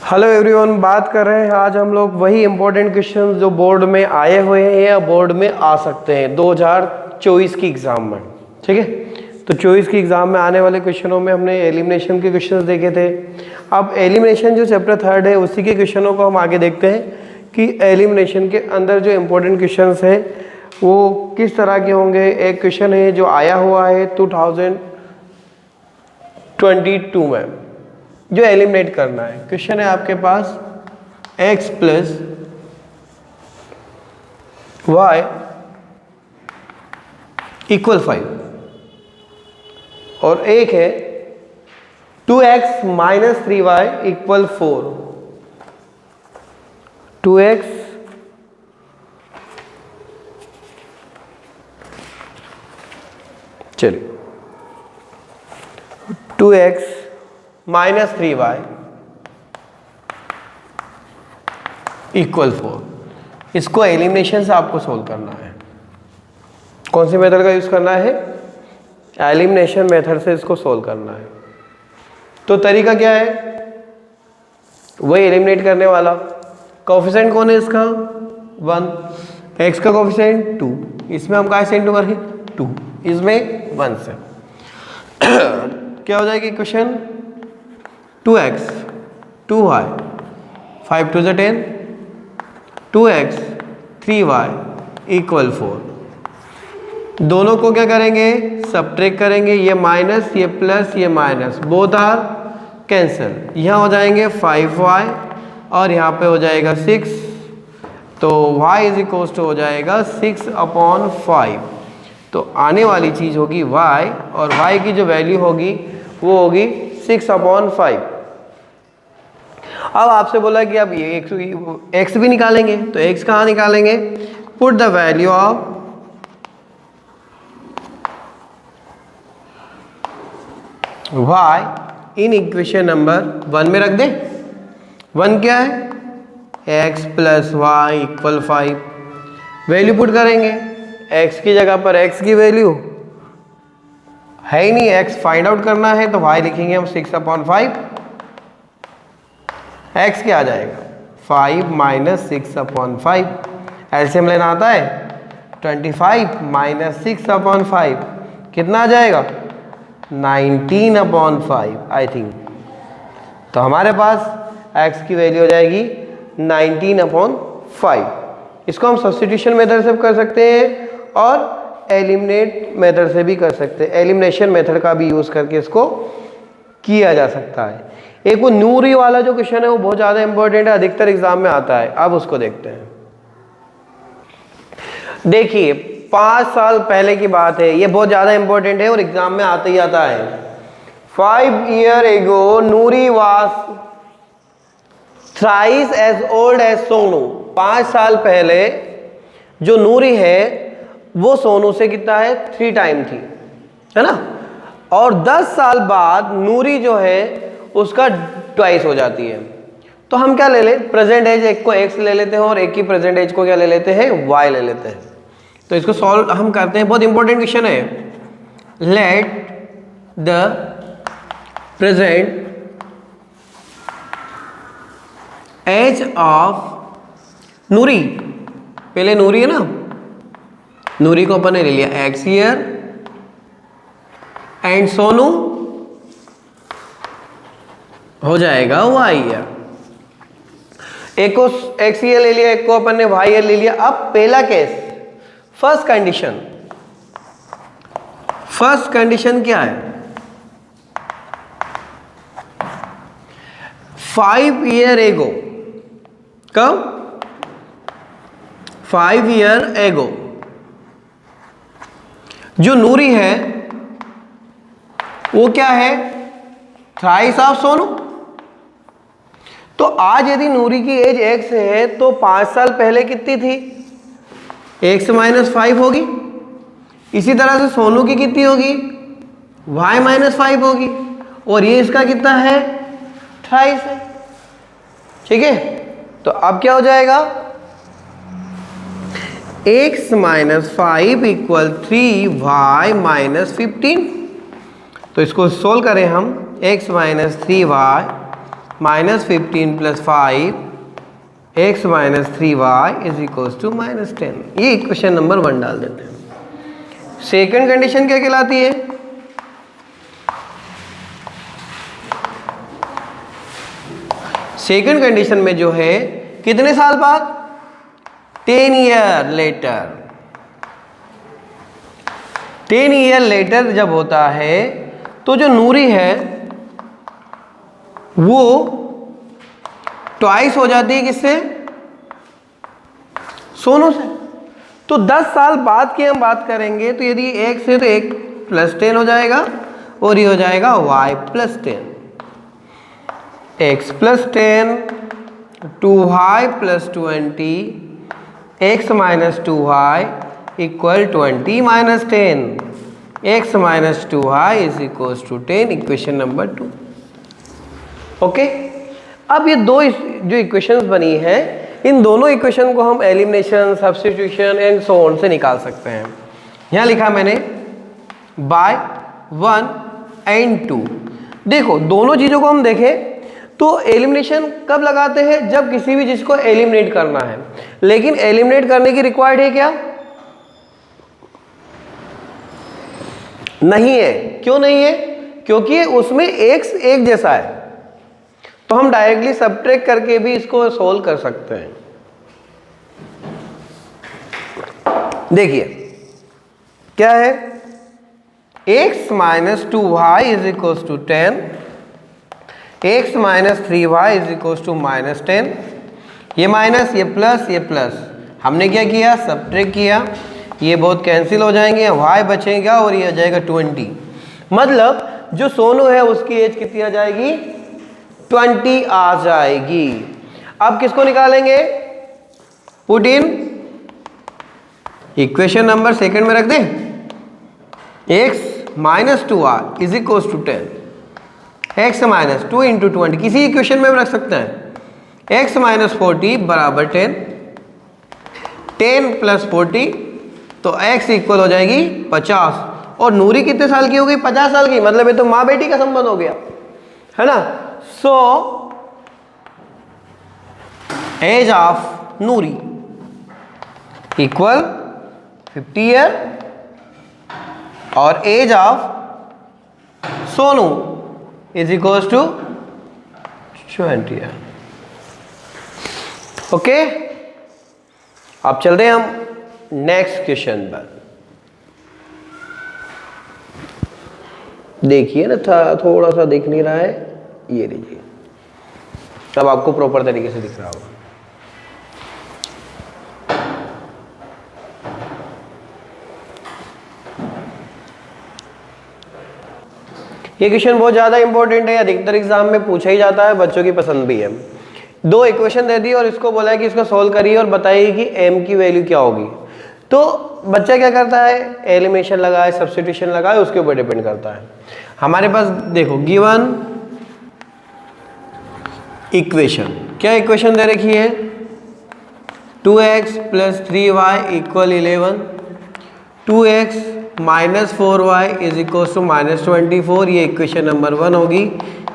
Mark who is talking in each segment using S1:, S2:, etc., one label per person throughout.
S1: Hello everyone, बात कर रहे हैं आज हम लोग वही इंपॉर्टेंट क्वेश्चंस जो बोर्ड में आए हुए हैं या बोर्ड में आ सकते हैं 2024 की एग्ज़ाम में। ठीक है, तो 24 की एग्ज़ाम में आने वाले क्वेश्चनों में हमने एलिमिनेशन के क्वेश्चंस देखे थे। अब एलिमिनेशन जो चैप्टर 3 है उसी के क्वेश्चनों को हम आगे देखते हैं कि एलिमिनेशन के अंदर जो इम्पोर्टेंट क्वेश्चंस हैं वो किस तरह के होंगे। एक क्वेश्चन है जो आया हुआ है 2022 में, जो एलिमिनेट करना है। क्वेश्चन है आपके पास x प्लस वाई इक्वल 5 और एक है 2x minus 3y equal 4। 2x चलिए 2x माइनस 3y इक्वल 4, इसको एलिमिनेशन से आपको सोल्व करना है। कौन सी मेथड का यूज़ करना है? एलिमिनेशन मेथड से इसको सोल्व करना है। तो तरीका क्या है? वही एलिमिनेट करने वाला। कोफिशिएंट कौन है इसका? 1। x का कोफिशिएंट 2, इसमें हम कहाँ से इंटू करें? 2, इसमें 1 से क्या हो जाएगी question? 2x 2y 5 2 10, 2x 3y equal 4। दोनों को क्या करेंगे? सब्ट्रैक्ट करेंगे। ये माइनस, ये प्लस, ये माइनस, बोथ आर कैंसिल। यहाँ हो जाएंगे 5y और यहाँ पे हो जाएगा 6, तो y इज इक्वल टू हो जाएगा 6/5। तो आने वाली चीज़ होगी y, और y की जो वैल्यू होगी वो होगी 6/5। अब आपसे बोला कि अब ये x भी निकालेंगे, तो x कहाँ निकालेंगे? Put the value of y in equation number 1 में रख दे। 1 क्या है? x plus y equal 5। Value put करेंगे। x की जगह पर x की वैल्यू है ही नहीं, x फाइंड आउट करना है, तो y लिखेंगे हम 6/5। x क्या आ जाएगा? 5 माइनस 6/5। एलसीएम लेना आता है? 25 माइनस 6/5 कितना आ जाएगा? 19/5 आई थिंक। तो हमारे पास x की वैल्यू हो जाएगी 19/5। इसको हम सब्स्टिट्यूशन मेथड से कर सकते हैं और एलिमिनेट मेथड से भी कर सकते हैं। एलिमिनेशन मेथड का भी यूज़ करके इसको किया जा सकता है। एक वो नूरी वाला जो क्वेश्चन है वो बहुत ज़्यादा इंपॉर्टेंट है, अधिकतर एग्जाम में आता है। अब उसको देखते हैं। देखिए 5 साल पहले की बात है, ये बहुत ज़्यादा इंपॉर्टेंट है और एग्जाम में आते ही आता है। 5 years ago Noori was thrice as old as Sonu. 5 साल पहले जो नूरी है वो सोनू से कितना है? 3 टाइम थी, है ना। और 10 साल बाद नूरी जो है उसका ट्वाइस हो जाती है। तो हम क्या ले लें? प्रेजेंट एज एक को x ले लेते हैं और एक की प्रेजेंट एज को क्या ले लेते हैं? y ले लेते हैं। तो इसको सॉल्व हम करते हैं। बहुत इंपॉर्टेंट क्वेश्चन है। Let the present age of Noori, पहले नूरी है ना, नूरी को अपन ने ले लिया x ईयर एंड सोनू हो जाएगा y ईयर। एक को x ईयर ले लिया, एक को अपन ने y ईयर ले लिया। अब पहला केस, फर्स्ट कंडीशन क्या है? 5 years ago, कब? 5 years ago जो नूरी है वो क्या है? Thrice of Sonu. तो आज यदि नूरी की एज x है तो 5 साल पहले कितनी थी? x माइनस 5 होगी। इसी तरह से सोनू की कितनी होगी? y माइनस 5 होगी। और ये इसका कितना है? थ्राइस है। ठीक है, तो अब क्या हो जाएगा? x minus 5 equal 3y minus 15। तो इसको सोल्व करें हम। x minus 3y -15 + 5 x - 3y = -10। ये इक्वेशन नंबर 1 डाल देते हैं। सेकंड कंडीशन क्या कहलाती है? सेकंड कंडीशन में जो है कितने साल बाद? 10 ईयर लेटर। 10 ईयर लेटर जब होता है तो जो नूरी है वो ट्वाइस हो जाती है किससे? सोनू से। तो 10 साल बाद की हम बात करेंगे तो यदि x है तो x + 10 हो जाएगा और ये हो जाएगा y + 10। x + 10 2y + 20 x - 2y = 20 - 10 x - 2y = 10। Equation number 2। Okay, अब ये दो जो इक्वेशंस बनी है इन दोनों इक्वेशन को हम elimination, substitution and so on से निकाल सकते हैं। यहाँ लिखा मैंने बाय 1 एंड 2। देखो दोनों चीज़ों को हम देखें तो एलिमिनेशन कब लगाते हैं? जब किसी भी चीज़ को एलिमिनेट करना है। लेकिन एलिमिनेट करने की रिक्वायर्ड है क्या? नहीं है। क्यों नहीं है? क्योंकि उसमें x एक जैसा है, तो हम डायरेक्टली सबट्रैक्ट करके भी इसको सोल्व कर सकते हैं। देखिए क्या है, x - 2y = 10 x - 3y = -10। ये माइनस, ये प्लस, ये प्लस, हमने क्या किया? सबट्रैक्ट किया। ये बहुत कैंसिल हो जाएंगे, y बचेगा और ये आ जाएगा 20। मतलब जो सोनू है उसकी एज कितनी आ जाएगी? 20 आ जाएगी। अब किसको निकालेंगे? Put in equation number second में रख दें। x - 2y = 10 x - 2 × 20 किसी इक्वेशन में भी रख सकते हैं। x - 40 = 10 10 + 40 तो x इक्वल हो जाएगी 50। और नूरी कितने साल की हो गई? 50 साल की। मतलब ये तो माँ बेटी का संबंध हो गया, है ना। So age of Noori equal 50 year और age of Sonu = 20 year. Okay, अब चलते हैं हम नेक्स्ट क्वेश्चन पर। देखिए ना, थोड़ा सा दिख नहीं रहा है, ये लीजिए, अब आपको प्रॉपर तरीके से दिख रहा होगा। ये क्वेश्चन बहुत ज़्यादा इंपॉर्टेंट है, अधिकतर एग्जाम में पूछा ही जाता है, बच्चों की पसंद भी है। दो इक्वेशन दे दी और इसको बोला है कि इसको सॉल्व करिए और बताइए कि m की वैल्यू क्या होगी। तो बच्चा क्या करता है? एलिमिनेशन लगाए, सब्स्टिट्यूशन लगाए, उसके ऊपर डिपेंड करता है। हमारे पास देखो गिवन इक्वेशन, क्या इक्वेशन दे रखी है? 2x + 3y = 11 2x - 4y = -24। ये इक्वेशन नंबर 1 होगी,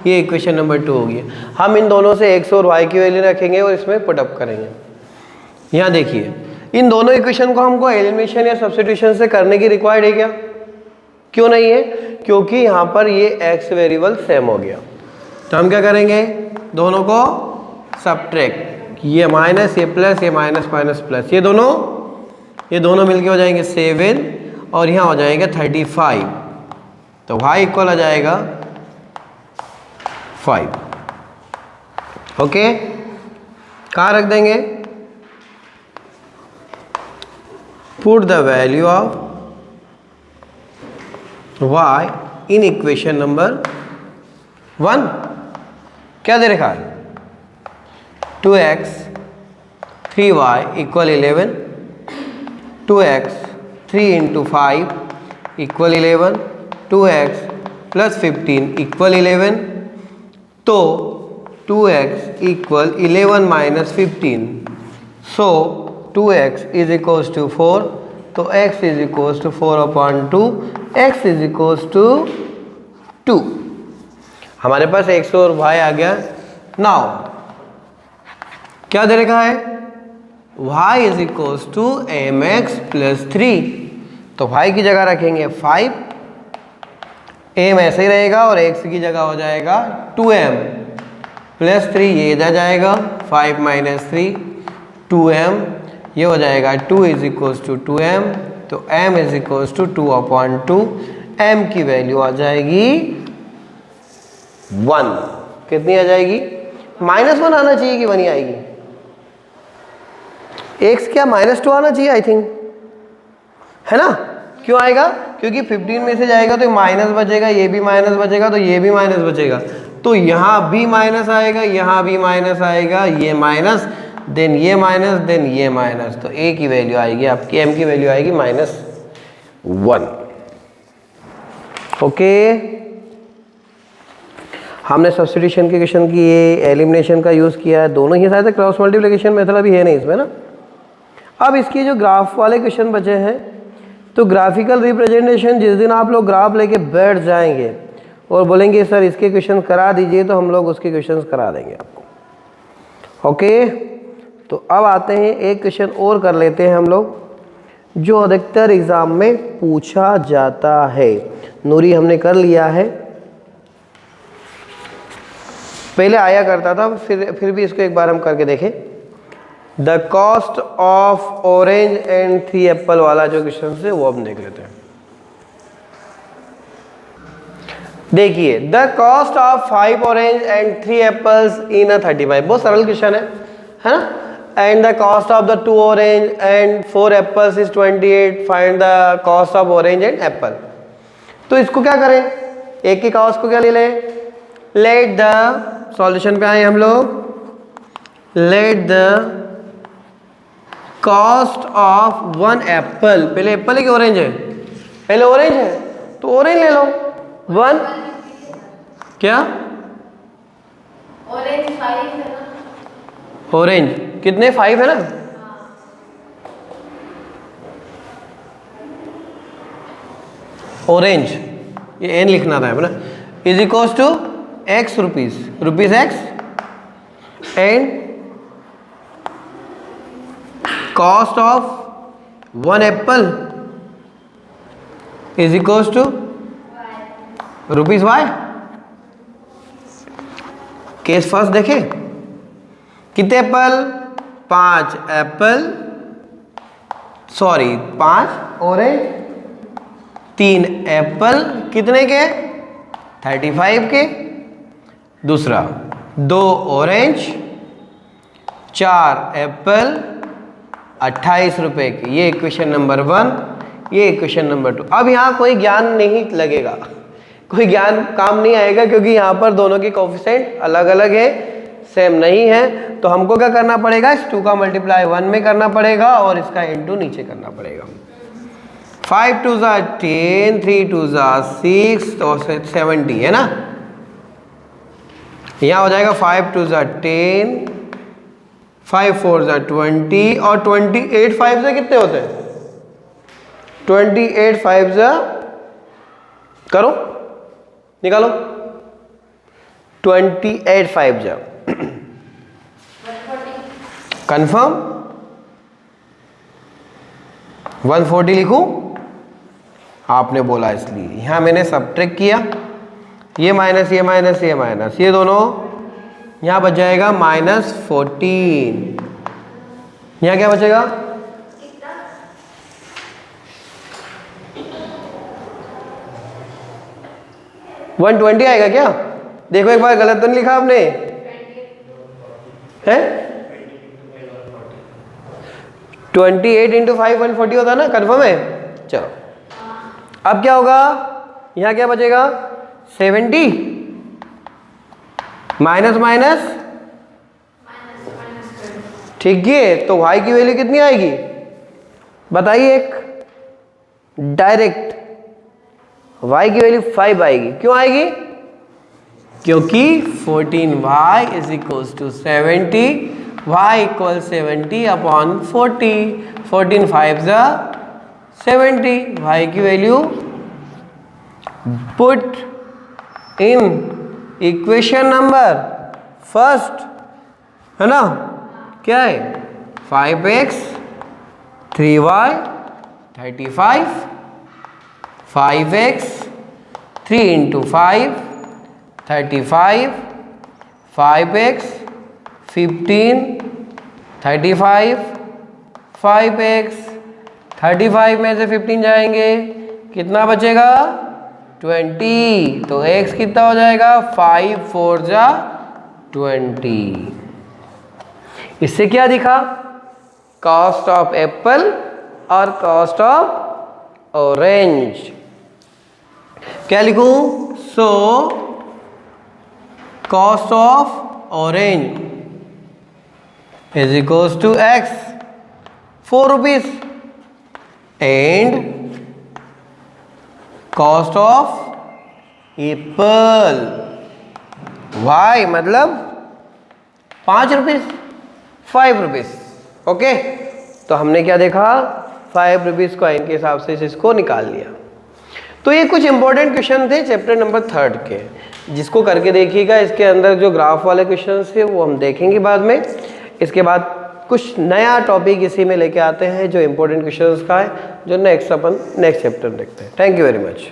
S1: ये इक्वेशन नंबर 2 होगी। हम इन दोनों से x और y की वैल्यू रखेंगे और इसमें पुटअप करेंगे। यहाँ देखिए इन दोनों इक्वेशन को हमको एलिमिनेशन या सब्स्टिट्यूशन से करने की रिक्वायर्ड है क्या? क्यों नहीं है? क्योंकि यहाँ पर ये x वेरिएबल सेम हो गया। तो हम क्या करेंगे? दोनों को सबट्रैक्ट, ये माइनस, ये प्लस, ये माइनस माइनस प्लस, ये दोनों मिलके हो जाएंगे 7 और यहाँ हो जाएगा 35। तो y इक्वल आ जाएगा 5। ओके, कहाँ रख देंगे? Put the value of y in equation number 1। क्या दे रखा है? 2x 3y = 11 2x 3 × 5 = 11 2x + 15 = 11। तो 2x = 11 - 15, सो 2x = 4। तो x = 4/2, x = 2। हमारे पास x और y आ गया। नाउ क्या दे रखा है, y is equals to m x plus 3, तो y की जगह रखेंगे 5, m ऐसे ही रहेगा और x की जगह हो जाएगा 2m प्लस 3, ये इधर जाएगा 5 माइनस 3 2m, ये हो जाएगा 2 इज इक्वल्स टू 2m, तो m is equals to 2/2, m की वैल्यू आ जाएगी 1। कितनी आ जाएगी, -1 आना चाहिए कि 1 ही आएगी, x क्या -2 आना चाहिए आई थिंक, है ना। क्यों आएगा, क्योंकि 15 में से जाएगा तो माइनस बचेगा, ये भी माइनस बचेगा, तो ये भी माइनस बचेगा, तो यहाँ भी माइनस आएगा, यहाँ भी माइनस आएगा, ये माइनस, देन ये माइनस, देन ये माइनस, तो a की वैल्यू आएगी आपकी, m की वैल्यू आएगी -1। ओके, हमने सब्स्टिट्यूशन के क्वेश्चन की, ये एलिमिनेशन का यूज़ किया है, दोनों ही शायद क्रॉस मल्टीप्लिकेशन मेथड अभी है नहीं इसमें ना। अब इसकी जो ग्राफ वाले क्वेश्चन बचे हैं, तो ग्राफिकल रिप्रेजेंटेशन, जिस दिन आप लोग ग्राफ लेके बैठ जाएंगे और बोलेंगे सर इसके क्वेश्चन करा दीजिए, तो हम लोग उसके क्वेश्चन करा देंगे आपको। ओके, तो अब आते हैं एक क्वेश्चन और कर लेते हैं हम लोग, जो अधिकतर एग्जाम में पूछा जाता है। नूरी हमने कर लिया है, पहले आया करता था, फिर भी इसको एक बार हम करके देखें। The cost of orange and 3 Apple वाला जो क्वेश्चन है वो हम देख लेते हैं। देखिए, the cost of 5 orange and 3 apples in a 35, बहुत सरल क्वेश्चन है ना। And the cost of the 2 orange and 4 apples is 28, find the cost of orange and apple. तो इसको क्या करें, एक की कॉस्ट को क्या ले लें, लेट द सॉल्यूशन पे आए हम लोग, let the cost of 1 Apple, पहले एप्पल है कि ऑरेंज है, पहले ऑरेंज है तो ऑरेंज ले लो, 1 क्या
S2: ऑरेंज 5 है ना,
S1: ऑरेंज कितने 5 है ना, ऑरेंज ये एन लिखना था ना, is equals to x rupees x and cost of 1 apple is equals to ₹y। Case first देखें, कितने apple, 5 apple, sorry 5 orange, 3 apple, कितने के, 35 के। दूसरा 2 ऑरेंज, 4 एप्पल, 28 रुपए के। ये इक्वेशन नंबर 1, ये इक्वेशन नंबर 2। अब यहाँ कोई ज्ञान नहीं लगेगा, कोई ज्ञान काम नहीं आएगा, क्योंकि यहाँ पर दोनों के कोफिशिएंट अलग अलग है, सेम नहीं है। तो हमको क्या करना पड़ेगा, इस 2 का मल्टीप्लाई 1 में करना पड़ेगा और इसका इनटू नीचे करना पड़ेगा। 5 2 ज़ा 10, 3 2 ज़ा 6, तो 70 है ना। यहाँ हो जाएगा 5 2 ज़ा 10, 5 4 ज़ा 20, और 28 5 से कितने होते हैं, 28 5 ज़ा, करो निकालो, 28 5 ज़ा कंफर्म, 140 लिखूं, आपने बोला इसलिए यहाँ मैंने सब्ट्रैक्ट किया, ये माइनस ये माइनस ये माइनस, ये दोनों यहाँ बच जाएगा -14, यहाँ क्या बचेगा, $120 आएगा क्या, देखो एक बार, गलत तो नहीं लिखा आपने, है 28 × 5 140 होता ना, कन्फर्म है। चलो अब क्या होगा, यहाँ क्या बचेगा, 70 माइनस माइनस, ठीक है। तो y की वैल्यू कितनी आएगी बताइए, एक डायरेक्ट y की वैल्यू 5 आएगी। क्यों आएगी, क्योंकि 14y is equals to 70, y इक्वल 70 अपॉन 40, 14 5 ज़ा 70, y की value put in equation number first, है ना, क्या है 5x 3y 35, 5x 3 into 5 35, 5x 15 35, 5x 35 में से 15 जाएंगे, कितना बचेगा 20। तो x कितना हो जाएगा 5 4 जा 20। इससे क्या दिखा, कॉस्ट ऑफ एप्पल और कॉस्ट ऑफ ऑरेंज। क्या लिखूं, so cost of orange is equals to x 4 rupees and cost of apple y मतलब 5 रुपीज 5 रुपीज। ओके, तो हमने क्या देखा, 5 रुपीज कॉइन के हिसाब से इसको निकाल लिया। तो ये कुछ इंपॉर्टेंट क्वेश्चन थे चैप्टर नंबर 3 के, जिसको करके देखिएगा। इसके अंदर जो ग्राफ वाले क्वेश्चन थे वो हम देखेंगे बाद में। इसके बाद कुछ नया टॉपिक इसी में लेके आते हैं जो इंपॉर्टेंट क्वेश्चंस का है, जो नेक्स्ट अपन नेक्स्ट चैप्टर देखते हैं। Thank you very much.